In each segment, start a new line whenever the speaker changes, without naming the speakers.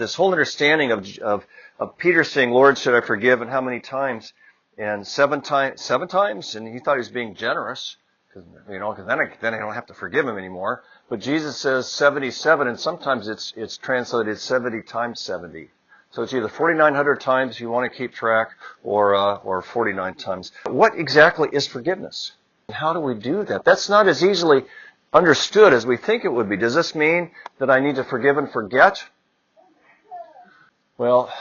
This whole understanding of Peter saying, Lord, should I forgive, and how many times? And seven times, and he thought he was being generous, because then I don't have to forgive him anymore. But Jesus says 77, and sometimes it's translated 70 times 70. So it's either 4,900 times if you want to keep track, or 49 times. What exactly is forgiveness? And how do we do that? That's not as easily understood as we think it would be. Does this mean that I need to forgive and forget? Well,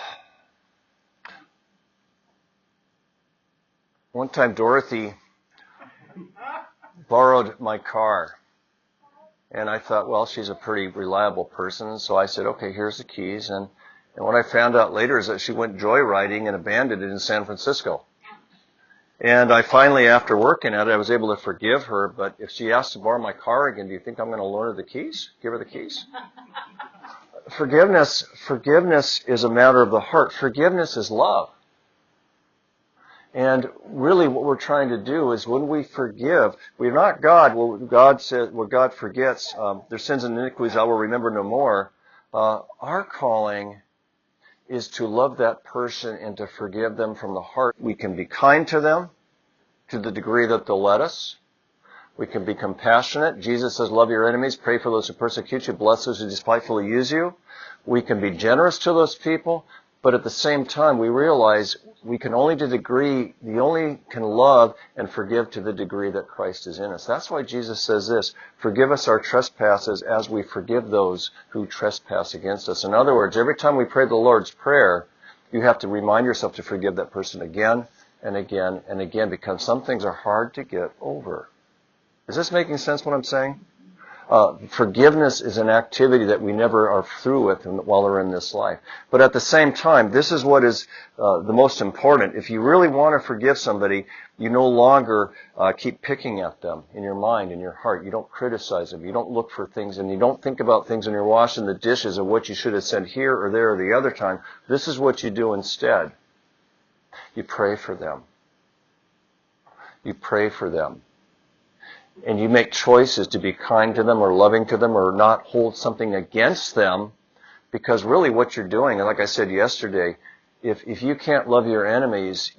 one time Dorothy borrowed my car. And I thought, well, she's a pretty reliable person. So I said, okay, here's the keys. And what I found out later is that she went joyriding and abandoned it in San Francisco. And I finally, after working at it, I was able to forgive her. But if she asked to borrow my car again, do you think I'm going to loan her the keys? Give her the keys? Forgiveness is a matter of the heart. Forgiveness is love. And really what we're trying to do is when we forgive, we're not God. What God says, what God forgets, their sins and iniquities I will remember no more. Our calling is to love that person and to forgive them from the heart. We can be kind to them to the degree that they'll let us. We can be compassionate. Jesus says, love your enemies, pray for those who persecute you, bless those who despitefully use you. We can be generous to those people, but at the same time, we realize we can only can love and forgive to the degree that Christ is in us. That's why Jesus says this, forgive us our trespasses as we forgive those who trespass against us. In other words, every time we pray the Lord's Prayer, you have to remind yourself to forgive that person again and again and again, because some things are hard to get over. Is this making sense what I'm saying? Forgiveness is an activity that we never are through with while we're in this life. But at the same time, this is what is the most important. If you really want to forgive somebody, you no longer keep picking at them in your mind, in your heart. You don't criticize them. You don't look for things, and you don't think about things when you're washing the dishes of what you should have said here or there or the other time. This is what you do instead. You pray for them. You pray for them. And you make choices to be kind to them or loving to them or not hold something against them, because really what you're doing, and like I said yesterday, if you can't love your enemies,